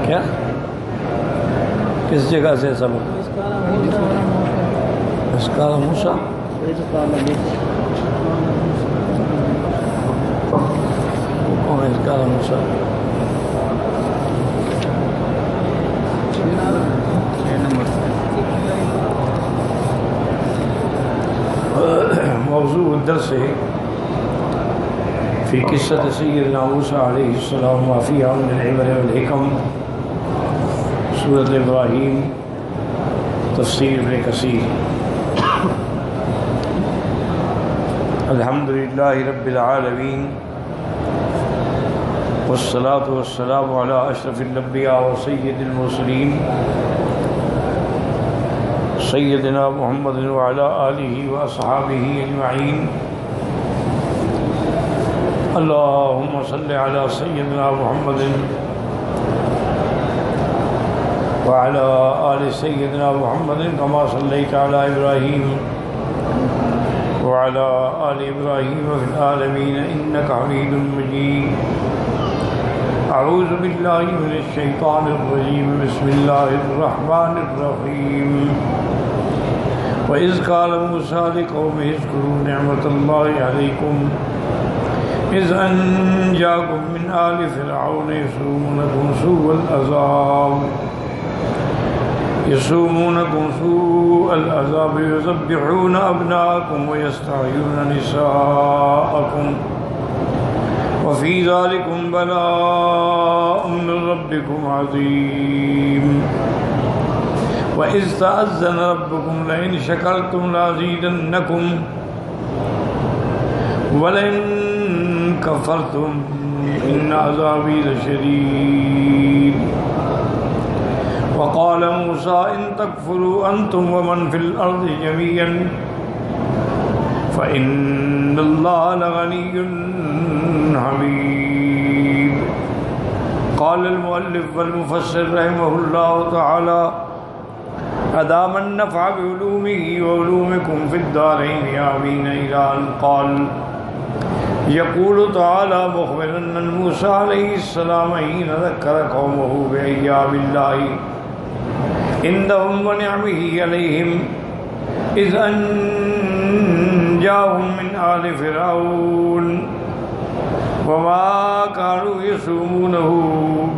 کیا کس جگہ سے سبق؟ اسکالا موسیٰ کون ہے اسکالا موسیٰ؟ موضوع الدرس فی قصة سیدنا موسیٰ علیہ السلام وفیہا من العبر والحکم، سورۃ ابراہیم، تفسیر ابن کثیر۔ الحمدللہ رب العالمین والصلاة والسلام علی اشرف الانبیاء وسید المرسلین سیدنا محمد وعلی آلہ واصحابہ اجمعین۔ اللہم صلی علی سیدنا محمد وعلى آل سيدنا محمد كما صليت على إبراهيم وعلى آل إبراهيم في العالمين إنك حميد مجيد۔ أعوذ بالله من الشيطان الرجيم، بسم الله الرحمن الرحيم۔ وإذ قال موسى لقومه اذكروا نعمة الله عليكم إذ أنجاكم من آل فرعون يسومونكم سوء العذاب يذبحون أبناءكم ويستحيون نساءكم وفي ذلكم بلاء من ربكم عظيم۔ وإذ تأذن ربكم لئن شكرتم لأزيدنكم ولئن كفرتم إن عذابي لشديد۔ وقال موسى إن تكفروا أنتم ومن في الأرض جميعا فإن الله لغني حميد۔ قال المؤلف والمفسر رحمه الله تعالى أدام النفع بعلومه وعلومكم في الدارين آمين، إلى أن قال يقول تعالى مخبرا عن موسى عليه السلام حين ذكر قومه بأيام الله عندهم ونعمه عليهم إذ أنجاهم من آل فرعون وما كانوا يسومونه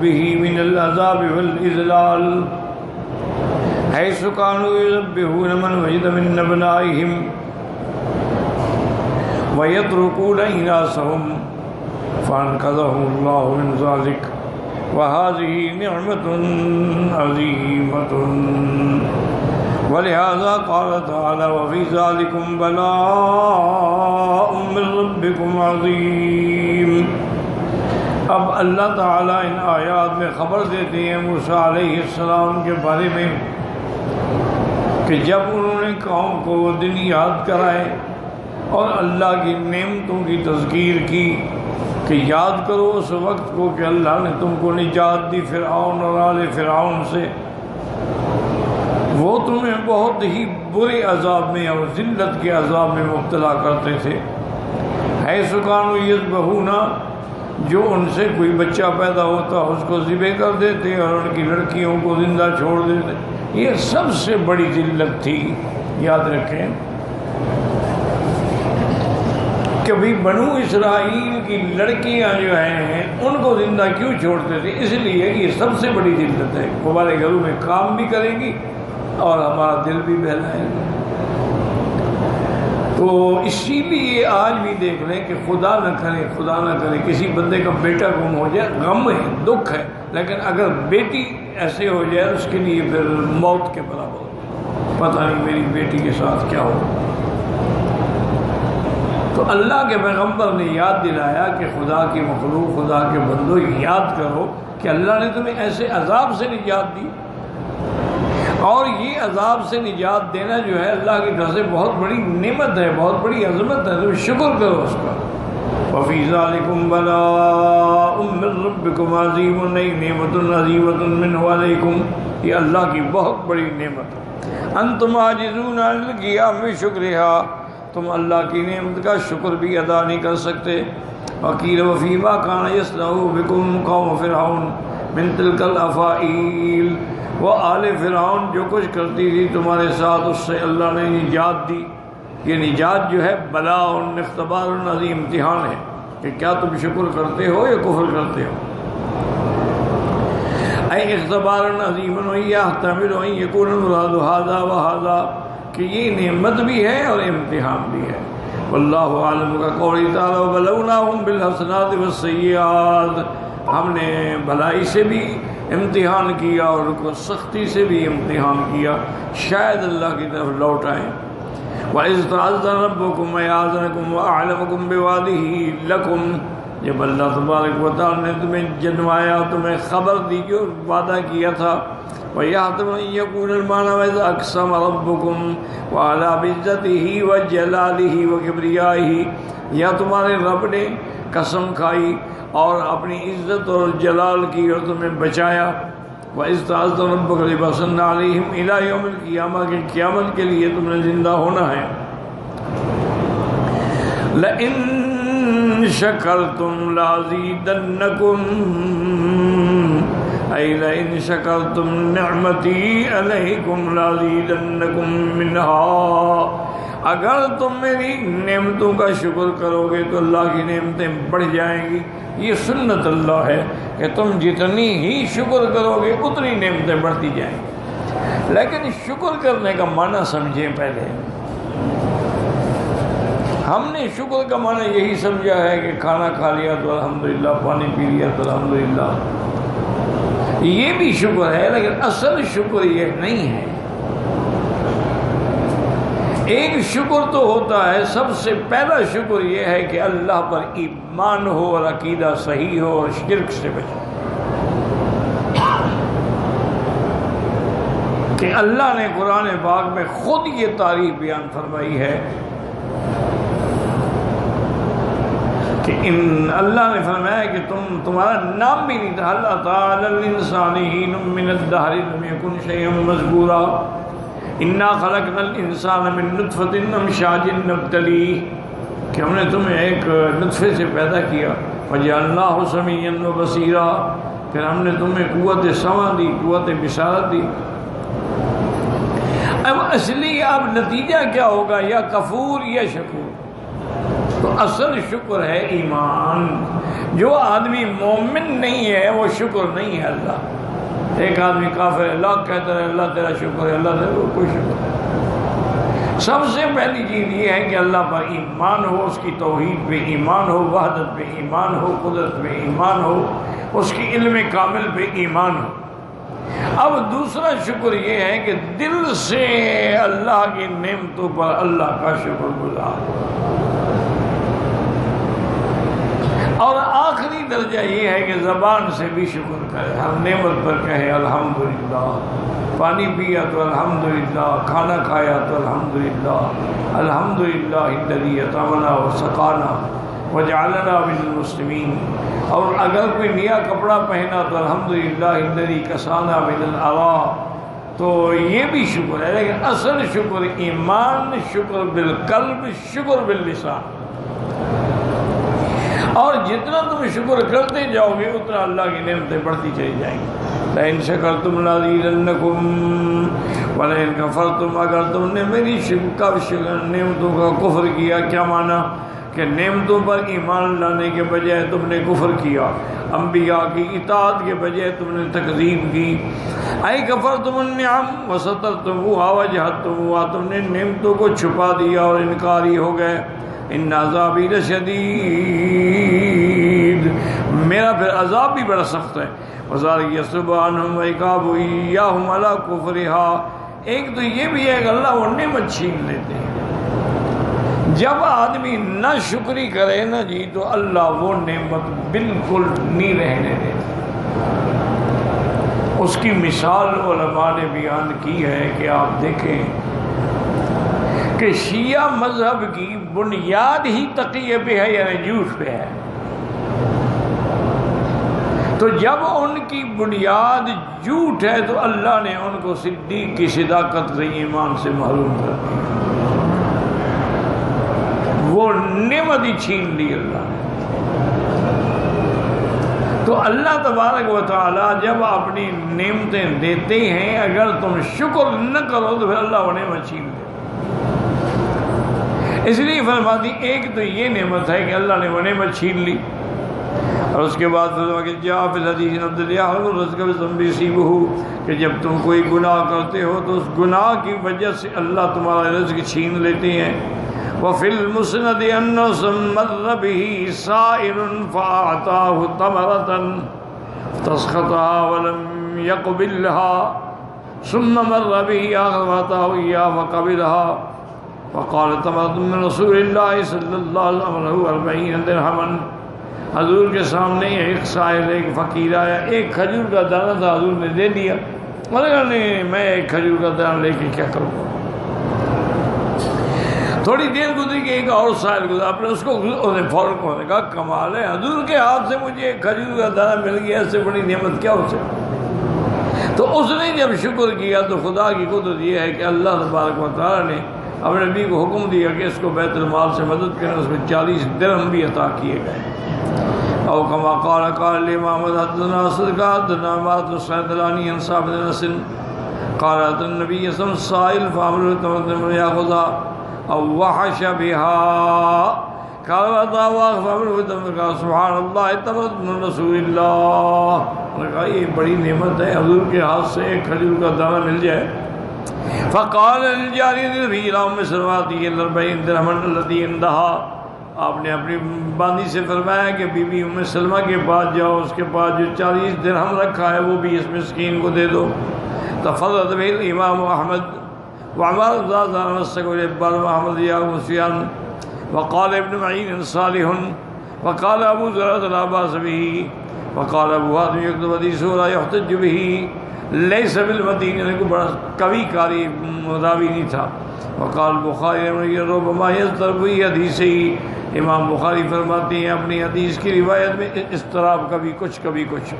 به من العذاب والإذلال، حيث كانوا يذبحون من وجد من أبنائهم ويتركون إناثهم فأنقذهم الله من ذلك، وهذه نعمة عظيمة۔ ولهذا قال تعالى وفي ذلكم بلاء من ربكم عظيم۔ اب اللہ تعالیٰ ان آیات میں خبر دیتے ہیں موسیٰ علیہ السلام کے بارے میں کہ جب انہوں نے قوم کو وہ دن یاد کرائے اور اللہ کی نعمتوں کی تذکیر کی کہ یاد کرو اس وقت کو کہ اللہ نے تم کو نجات دی فرعون اور آل فرعون سے، وہ تمہیں بہت ہی برے عذاب میں اور ذلت کے عذاب میں مبتلا کرتے تھے۔ حیث کانوا یذبحون، جو ان سے کوئی بچہ پیدا ہوتا اس کو ذبح کر دیتے اور ان کی لڑکیوں کو زندہ چھوڑ دیتے۔ یہ سب سے بڑی ذلت تھی، یاد رکھیں۔ کبھی بنو اسرائیل کی لڑکیاں جو ہیں ان کو زندہ کیوں چھوڑتے تھے؟ اس لیے یہ سب سے بڑی ذلت ہے، ہمارے گھروں میں کام بھی کریں گی اور ہمارا دل بھی بہلائیں گے۔ تو اسی لیے آج بھی دیکھ لیں کہ خدا نہ کرے کسی بندے کا بیٹا گم ہو جائے، غم ہے، دکھ ہے، لیکن اگر بیٹی ایسے ہو جائے اس کے لیے پھر موت کے برابر، پتہ نہیں میری بیٹی کے ساتھ کیا ہو۔ تو اللہ کے پیغمبر نے یاد دلایا کہ خدا کی مخلوق، خدا کے بندو، یاد کرو کہ اللہ نے تمہیں ایسے عذاب سے نجات دی، اور یہ عذاب سے نجات دینا جو ہے اللہ کی طرف سے بہت بڑی نعمت ہے، بہت بڑی عظمت ہے، تم شکر کرو اس کا۔ وَفِي ذَلِكُمْ بَلَاءٌ مِّن رَبِّكُمْ عَظِيمٌ، نعمت عظیمۃ منہ علیکم، یہ اللہ کی بہت بڑی نعمت ہے۔ انتم عاجزون عن القیام بشکرہا، تم اللہ کی نعمت کا شکر بھی ادا نہیں کر سکتے۔ وقیل وفیما کان یصنع بکم قوم فرعون من تلک الافائیل، وہ آل فرعون جو کچھ کرتی تھی تمہارے ساتھ اس سے اللہ نے نجات دی۔ یہ نجات جو ہے بلاء اختبار عظیم، امتحان ہے کہ کیا تم شکر کرتے ہو یا کفر کرتے ہو۔ اے اختبار عظیم یحتمل ان یکون المراد ھذا وھذا، کہ یہ نعمت بھی ہے اور امتحان بھی ہے۔ واللہ عالم کا قول تعالی وبلوناہم بالحسنات والسیئات، ہم نے بھلائی سے بھی امتحان کیا اور ان کو سختی سے بھی امتحان کیا، شاید اللہ کی طرف لوٹ آئیں۔ وَإِذْ تَعَذَّنَ رَبُّكُمْ وَيَعْذَنَكُمْ وَأَعْلَمَكُمْ بِوَعْدِهِ لَكُمْ، جب اللہ تبارک و تعالیٰ نے تمہیں جنوایا، تمہیں خبر دی جو وعدہ کیا تھا۔ وَيَحْتَمِلُ أَن يَكُونَ الْمَعْنَى وَإِذْ أَقْسَمَ رَبُّكُمْ وَعَلَىٰ بِعِزَّتِهِ وَجَلَالِهِ وَكِبْرِيَائِهِ، یا تمہارے رب نے قسم کھائی اور اپنی عزت اور جلال کی اور تمہیں بچایا۔ وَإِذْ تَعَذَّنَ رَبُّكَ لَيَبْعَثَنَّ عَلَيْهِمْ إِلَىٰ يَوْمِ الْقِيَامَةِ، کہ قیامت کے لیے تم نے زندہ ہونا ہے۔ لَئِن شَكَرْتُمْ لَأَزِيدَنَّكُمْ، اے لَئِن شَكَرْتُمْ نِعْمَتِي عَلَيْكُمْ لَأَزِيدَنَّكُمْ مِنْهَا، اگر تم میری نعمتوں کا شکر کرو گے تو اللہ کی نعمتیں بڑھ جائیں گی۔ یہ سنت اللہ ہے کہ تم جتنی ہی شکر کرو گے اتنی نعمتیں بڑھتی جائیں گی۔ لیکن شکر کرنے کا معنی سمجھیں پہلے۔ ہم نے شکر کا معنی یہی سمجھا ہے کہ کھانا کھا لیا تو الحمدللہ، پانی پی لیا تو الحمدللہ، یہ بھی شکر ہے لیکن اصل شکر یہ نہیں ہے۔ ایک شکر تو ہوتا ہے، سب سے پہلا شکر یہ ہے کہ اللہ پر ایمان ہو اور عقیدہ صحیح ہو اور شرک سے بچے، کہ اللہ نے قرآن پاک میں خود یہ تعریف بیان فرمائی ہے کہ اللہ نے فرمایا کہ تمہارا نام بھی نہیں تھا، اللہ تعالی الانسان حین من الدہر لم یکن شیئا مذکورا، انا خلقنا الانسان من نطفۃ امشاج نبتلیہ، کہ ہم نے تمہیں ایک نطفے سے پیدا کیا، فجعلناہ سمیعا وبصیرا، پھر ہم نے تمہیں قوت سمع دی، قوت بصارت دی۔ اب اصلی اب نتیجہ کیا ہوگا، یا کفور یا شکور؟ تو اصل شکر ہے ایمان۔ جو آدمی مومن نہیں ہے وہ شکر نہیں ہے اللہ۔ ایک آدمی کافر اللہ کہتا ہے اللہ تیرا شکر ہے، اللہ تیرا کوئی شکر ہے۔ سب سے پہلی چیز یہ ہے کہ اللہ پر ایمان ہو، اس کی توحید پہ ایمان ہو، وحدت پہ ایمان ہو، قدرت پہ ایمان ہو، اس کی علم کامل پہ ایمان ہو۔ اب دوسرا شکر یہ ہے کہ دل سے اللہ کی نعمتوں پر اللہ کا شکر گزار، اور آخری درجہ یہ ہے کہ زبان سے بھی شکر کرے، ہر نعمت پر کہے الحمدللہ، پانی پیا تو الحمدللہ، کھانا کھایا تو الحمدللہ، الحمدللہ الذی اطعمنا وسقانا وجعلنا من المسلمین، اور اگر کوئی نیا کپڑا پہنا تو الحمدللہ الذی کسانا من العراء، تو یہ بھی شکر ہے۔ لیکن اصل شکر ایمان، شکر بالقلب، شکر باللسان، اور جتنا تم شکر کرتے جاؤ گے اتنا اللہ کی نعمتیں بڑھتی چلی جائیں گی۔ لَئِن شَكَرْتُمْ لَأَزِيدَنَّكُمْ وَلَئِن كَفَرْتُمْ، اگر تم نے میری نعمتوں کا کفر کیا، کیا معنی کہ نعمتوں پر ایمان لانے کے بجائے تم نے کفر کیا، انبیاء کی اطاعت کے بجائے تم نے تکذیب کی۔ اَئِ كَفَرْتُمُ النِّعَمَ وَسَتَرْتُمُوهَا وَجَحَدتُمُوهَا، تم نے نعمتوں کو چھپا دیا اور انکاری ہو گئے۔ ان عذابی لشدید، میرا پھر عذاب بھی بڑا سخت ہے۔ وَذَلِكَ يَصْرِفُ عَنْهُمْ وَيَكَابُ إِيَّاهُمْ عَلَىٰ كُفْرِهَا، ایک تو یہ بھی ہے کہ اللہ وہ نعمت چھین لیتے ہیں۔ جب آدمی نہ شکری کرے نا جی تو اللہ وہ نعمت بالکل نہیں رہنے دیتے۔ اس کی مثال علماء نے بیان کی ہے کہ آپ دیکھیں کہ شیعہ مذہب کی بنیاد ہی تقیہ پہ ہے، یعنی جھوٹ پہ ہے۔ تو جب ان کی بنیاد جھوٹ ہے تو اللہ نے ان کو صدیق کی صداقت سے ایمان سے محروم کر دیا۔ وہ نعمت ہی چھین لی اللہ نے۔ تو اللہ تبارک و تعالیٰ جب اپنی نعمتیں دیتے ہیں، اگر تم شکر نہ کرو تو پھر اللہ وہ نعمت چھین لے۔ اس لیے فرماتی ایک تو یہ نعمت ہے کہ اللہ نے وہ نعمت چھین لی، اور اس کے بعد کہ جا فی الحدیث کہ جب تم کوئی گناہ کرتے ہو تو اس گناہ کی وجہ سے اللہ تمہارا رزق چھین لیتے ہیں۔ وفی المسند انس مر به سائل فاعطاه تمرة تسخطها ولم يقبلها ثم مر به آخر فاعطاه إياها فقبلها وقال تمرة من رسول الله صلی اللہ علیہ وسلم 40 درہما۔ حضور کے سامنے ایک سائل، ایک فقیر آیا، ایک کھجور کا دانہ تھا، حضور نے دے دیا، مگر نہیں میں ایک کھجور کا دانہ لے کے کیا کروں گا۔ تھوڑی دیر گزری کہ ایک اور سائل گزرا، آپ نے اس کو فوراً کہا کمال ہے، حضور کے ہاتھ سے مجھے ایک کھجور کا دانہ مل گیا، اس سے بڑی نعمت کیا ہو سکتی۔ تو اس نے جب شکر کیا تو خدا کی قدرت یہ ہے کہ اللہ تبارک و تعالیٰ نے اپنے نبی کو حکم دیا کہ اس کو بیت المال سے مدد کریں، اس میں 40 درہم بھی عطا کیے گئے۔ او کما قال الامام حدثنا صدقہ حدثنا مات السیدلانی عن ثابت بن انس قال النبي صلی اللہ علیہ وسلم سائل فامر تمدن یاخذها او وحش بها قال وضع فامر سبحان اللہ تمد من رسول اللہ۔ کہا یہ بڑی نعمت ہے، حضور کے ہاتھ سے ایک کھجور کا دانہ مل جائے۔ فقال للجاری النبی ام سلمہ 40 درہما التي عندها، آپ نے اپنی باندھی سے فرمایا کہ بی بی ام سلمہ کے پاس جاؤ، اس کے پاس جو 40 درہم رکھا ہے وہ بھی اس مسکین کو دے دو۔ تفضل به الامام احمد وعمر ذات نسق الابار محمد یا سفیان وقال ابن معین صالح وقال ابو زرعۃ لا باس به وقال ابو حاتم یکتب حدیث ولا يحتج به لیس بالمتین، کو بڑا قوی قاری راوی نہیں تھا۔ وقال بخاری ربما یضطرب فی حدیثہ، امام بخاری فرماتے ہیں اپنی حدیث کی روایت میں اضطراب کبھی کچھ کبھی کچھ۔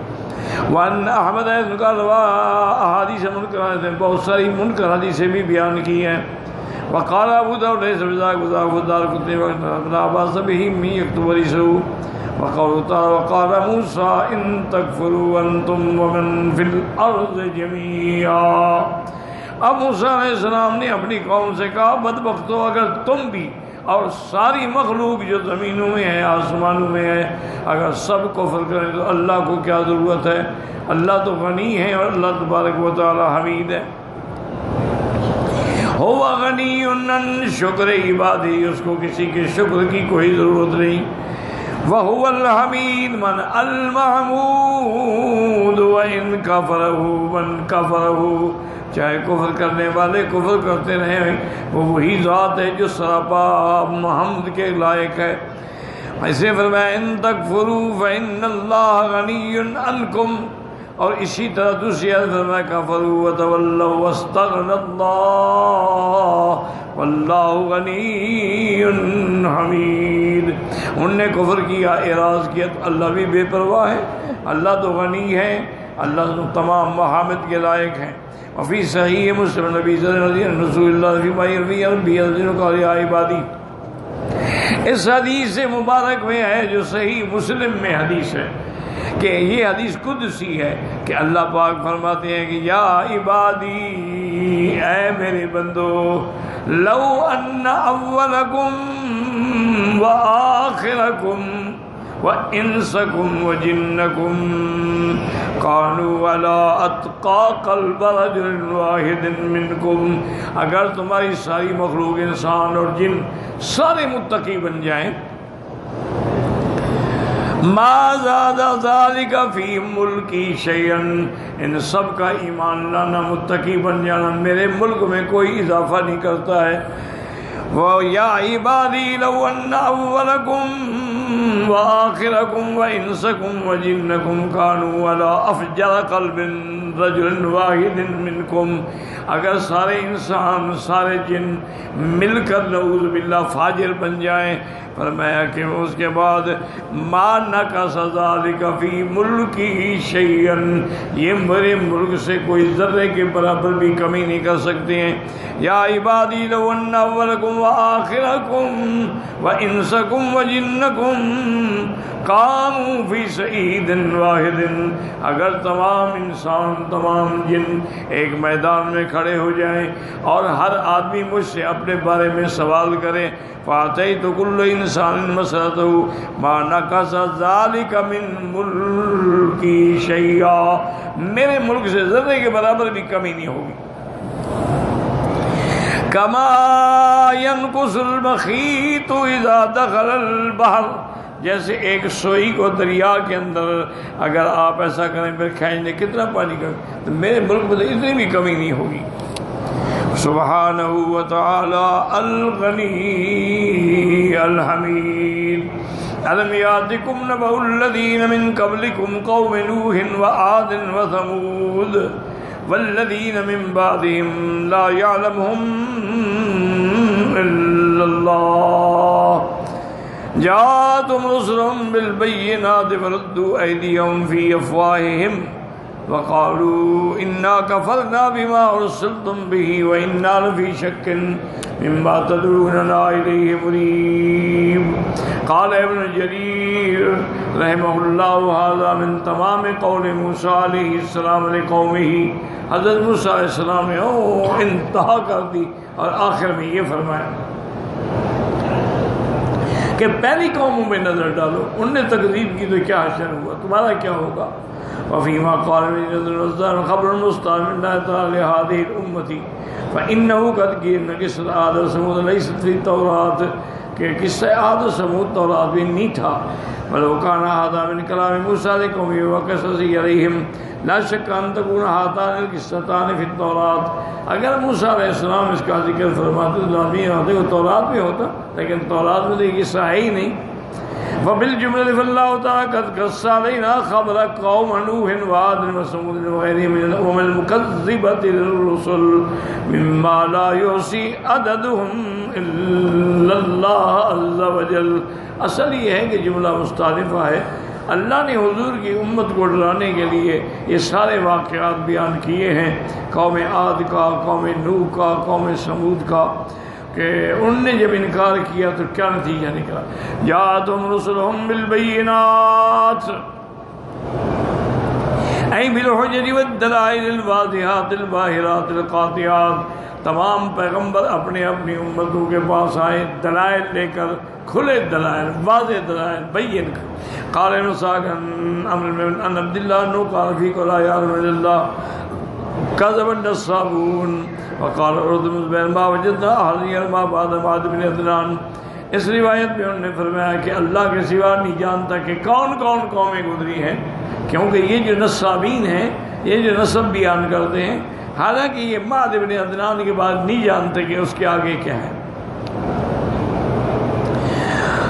وان احمد کا احادیث منکر، بہت ساری منکر حدیثیں بھی بیان کی ہیں۔ وقال ابو داؤد لیس بذاک دارقطنی لا باس به من یکتب حدیثہ۔ وقال موسیٰ ان تکفروا انتم ومن فی الارض جمیعا۔ اب موسیٰ علیہ السلام نے اپنی قوم سے کہا بدبختو اگر تم بھی اور ساری مخلوق جو زمینوں میں ہے آسمانوں میں ہے اگر سب کفر کریں تو اللہ کو کیا ضرورت ہے؟ اللہ تو غنی ہے اور اللہ تبارک و تعالی حمید ہے۔ ہوا غنی عن شکر عبادی، اس کو کسی کے شکر کی کوئی ضرورت نہیں۔ وَهُوَ الْحَمِيدُ مَنْ الْمَحْمُودُ وَإِنْ كَفَرَهُ مَنْ كَفَرَهُ، چاہے کفر کرنے والے کفر کرتے رہیں، وہ وہی ذات ہے جو سراپا محمد کے لائق ہے۔ ایسے فرمایا ان تکفروا فإن اللہ غنی عنکم، اور اسی طرح دوسری آیت فرمایا کفروا وتولوا واستغنى اللہ واللہ غنی حمید۔ ان نے کفر کیا، اعراض کیا تو اللہ بھی بے پرواہ ہے، اللہ تو غنی ہے، اللہ تو تمام محامد کے لائق ہیں۔ وفی صحیح مسلم نبی صلی اللہ علیہ وسلم رسول اللہ فیما یروی ربی قال یا عبادی، اس حدیث مبارک میں ہے جو صحیح مسلم میں حدیث ہے کہ یہ حدیث قدسی ہے کہ اللہ پاک فرماتے ہیں کہ یا عبادی، اے میرے بندو، لو ان اولکم وآخرکم وَإِنسَكُمْ وَجِنَّكُمْ كَانُوا عَلَىٰ أَتْقَىٰ قَلْبِ رَجُلٍ وَاحِدٍ مِّنكُمْ، اگر تمہاری ساری مخلوق انسان اور جن سارے متقی بن جائیں، مَا زَادَ ذَلِكَ فِي مُلْكِي شَيْئًا، ان سب کا ایمان لانا متقی بن جانا میرے ملک میں کوئی اضافہ نہیں کرتا ہے۔ وَيَا عِبَادِي لَوْ أَنَّ أَوَّلَكُمْ وآخركم وإنسكم وجنكم كانوا على أفجر قلب رجل واحد منکم، اگر سارے انسان سارے جن مل کر نعوذ باللہ فاجر بن جائیں، فرمایا کہ اس کے بعد ما نقص ذلک فی ملکی شیئا، یہ میرے ملک سے کوئی ذرے کے برابر بھی کمی نہیں کر سکتے ہیں۔ یا عبادی لو ان اولکم وآخرکم وانسکم وجنکم قاموا فی صعید واحد، اگر تمام انسان تمام جن ایک میدان میں کھڑے ہو جائیں اور ہر آدمی مجھ سے اپنے بارے میں سوال کرے، فَأَتَيْتُ كُلُّ إِنسَانٍ مَسْأَلَتَهُ مَا نَقَصَ ذَلِكَ مِن مُلْكِي شَيْئًا، میرے ملک سے ذرے کے برابر بھی کمی نہیں ہوگی۔ كَمَا يَنْقُصُ الْمَخِيطُ إِذَا دَخَلَ الْبَحْرَ، جیسے ایک سوئی کو دریا کے اندر اگر آپ ایسا کریں پھر کھینچ دیں کتنا پانی کا، تو میرے ملک میں اتنی بھی کمی نہیں ہوگی۔ سبحانہ وتعالی الغنی الحمید۔ الم یاتکم نبأ الذین من قبلکم قوم نوح وعاد وثمود والذین من بعدهم لا يعلمهم الا اللہ، جاءتهم رسلهم بالبينات فردوا أيديهم في أفواههم وقالوا إنا كفرنا بما أرسلتم به وإنا لفي شك مما تدعوننا إليه مريب۔ قال ابن جرير رحمہ اللہ هذا من تمام قول موسیٰ علیہ السلام لقومه، حضرت موسیٰ علیہ السلام نے انتہا کر دی اور آخر میں یہ فرمایا کہ پہلی قوموں میں نظر ڈالو، ان نے تکذیب کی تو کیا حشر ہوا، تمہارا کیا ہوگا۔ وفیما قال خبر مستعار من اللہ تعالی هذه الامة فانه قد قيل قصۃ عاد و ثمود ليست في التوراۃ، کہ قصہ عاد و ثمود تورات میں نہیں تھا۔ ولو كان هذا من كلام موسیٰ لقومه وقصصه عليهم لا شك ان تكون هاتان القصتان في التوراۃ، اگر موسیٰ علیہ السلام اس کا ذکر فرماتے تو لازمی ہوتا کہ تورات میں ہوتا، لیکن تورات میں تو یہ قصہ ہے ہی نہیں۔ وبالجملة فالله تعالى قد قص علينا خبر قوم نوح وعاد وثمود وغيرهم من الأمم المكذبة للرسل مما لا يحصي عددهم إلا الله عز وجل۔ اصل یہ ہے کہ جملہ مستعرفہ ہے، اللہ نے حضور کی امت کو ڈرانے کے لیے یہ سارے واقعات بیان کیے ہیں، قوم عاد کا، قوم نوح کا، قوم ثمود کا، کہ ان نے جب انکار کیا تو کیا نتیجہ نکلا۔ جاءتهم رسلهم بالبينات أي بالحجج والدلائل الواضحات الباہرات القاطعات، تمام پیغمبر اپنے اپنی امتوں کے پاس آئے دلائل لے کر، کھلے دلائل، واضح دلائل بین کر۔ قال مساق ان عبد اللہ انه قال فی قول یا رسول اللہ كذب النصابون وقال اردم بین ما وجدنا احدیا ما بعد معاذ بن عدنان۔ اس روایت میں انہوں نے فرمایا کہ اللہ کے سوا نہیں جانتا کہ کون کون قومیں گزری ہیں، کیونکہ یہ جو نصابین ہیں، یہ جو نسب بیان کرتے ہیں، حالانکہ یہ معاذ بن عدنان کے بعد نہیں جانتے کہ اس کے آگے کیا ہے۔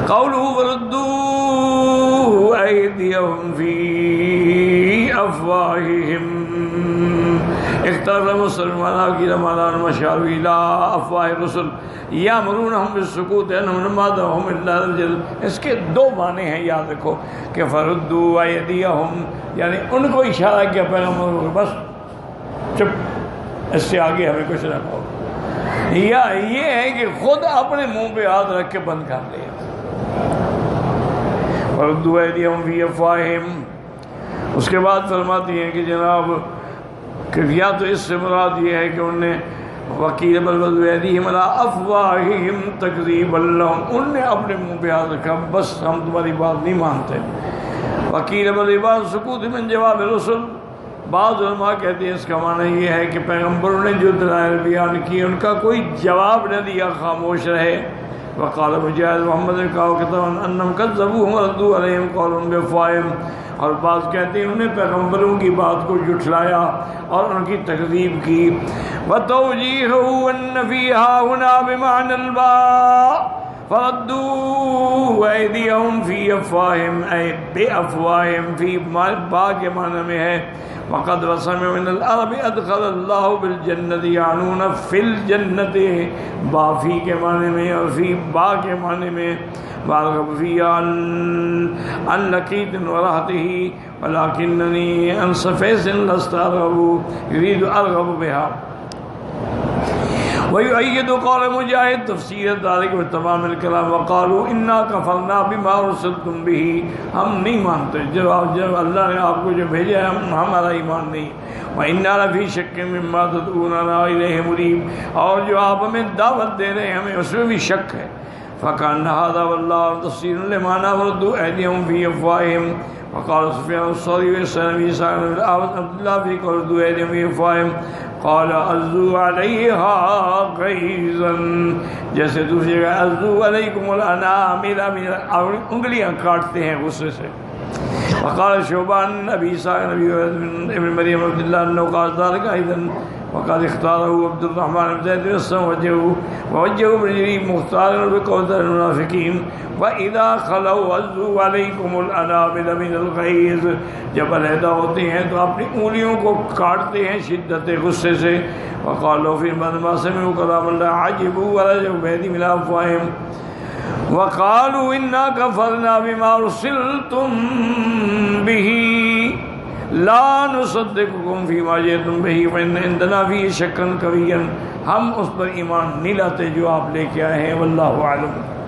قوله وردوا أيديهم في أفواههم اختلف المسلمون کی رمضان مشاوی لا افواہ رسل یامرونہم بالسکوت انہم نمادہم اللہ الجل۔ اس کے دو معنی ہیں، یاد رکھو کہ فردوا ایدیہم یعنی ان کو اشارہ کیا پیغمبر کو، بس چپ، اس سے آگے ہمیں کچھ نہ کہو، یا یہ ہے کہ خود اپنے منہ پہ ہاتھ رکھ کے بند کر لیا۔ فردوا ایدیہم فی افواہہم، اس کے بعد فرماتی ہیں کہ جناب کہ یا تو اس سے مراد یہ ہے کہ انہوں نے وکیل بلوذ ایدیہم علی افواہہم تکذیبا لہم، ان نے اپنے منہ پہ ہاتھ رکھا، بس ہم تمہاری بات نہیں مانتے۔ وکیل بلباس سکوت من جواب رسول، بعض علماء کہتے ہیں اس کا معنی یہ ہے کہ پیغمبروں نے جو دلائل بیان کیے ان کا کوئی جواب نہ دیا، خاموش رہے۔ وقال مجاہد محمد نے کہا کہ انہم کذبوہم وردوا علیہم قولہم بافواہہم، اور بعض کہتے ہیں انہوں نے پیغمبروں کی بات کو جھٹلایا اور ان کی تکذیب کی۔ وتوجیہہ ان فیہا ہنا بمعنی الباء فردوا ایدیہم فی افواہہم اے بے افواہہم، فی با کے معنی میں ہے، وقد وسمع من العرب ادخل اللہ بالجنت یعنون فی الجنت، بافی کے معنی میں اور فی با کے معنی میں، بارغب فی عن لقیت ورحته ولکننی عن صفیس لست ارغب یرید ارغب بها۔ ويؤيد قول مجاہد تفسیر ذلك بتمام الکلام وقالوا انا كفرنا بما ارسلتم به، ہم نہیں مانتے جب اللہ نے آپ کو جو بھیجا ہے ہمارا ایمان نہیں۔ وَإِنَّا لَفِي شَكٍّ مِّمَّا تَدْعُونَنَا إِلَيْهِ مُرِيبٍ، اور جو آپ ہمیں دعوت دے رہے ہیں ہمیں اس میں بھی شک ہے۔ فَكَانَ هَذَا وَاللَّهُ تَفْسِيرٌ لِمَا نَفَرَضُوا أَيْدِيَهُمْ فِي أَفْوَاهِهِمْ۔ وقال سفيان الثوري وسلم عبد الله في قول ردوا أيديهم في أفواههم قال عزوا عليها غيظا، جیسے دوسری جگہ عزوا علیکم الانامل، انگلیاں کاٹتے ہیں غصے سے۔ وقال شعبان ابي سعيد ابن مريم عبد الله انه قال ذلك ايضا، وقد اختاره عبد الرحمن بن زيد ووجهه ابن جرير مختارا بقول المنافقين واذا خلوا عزوا عليكم الانامل من الغيظ، جب علیحدہ ہوتے ہیں تو اپنی انگلیوں کو کاٹتے ہیں شدت غصے سے۔ وقالوا في ما سمعوا كلام الله عجبوا ورجوا بأيديهم من أفواههم وقالوا إنا كفرنا بما أرسلتم به لا نصدقكم فيما جئتم به وإن عندنا فيه شكا قويا، ہم اس پر ایمان نہیں لاتے جو آپ لے کے آئے ہیں۔ واللہ اعلم۔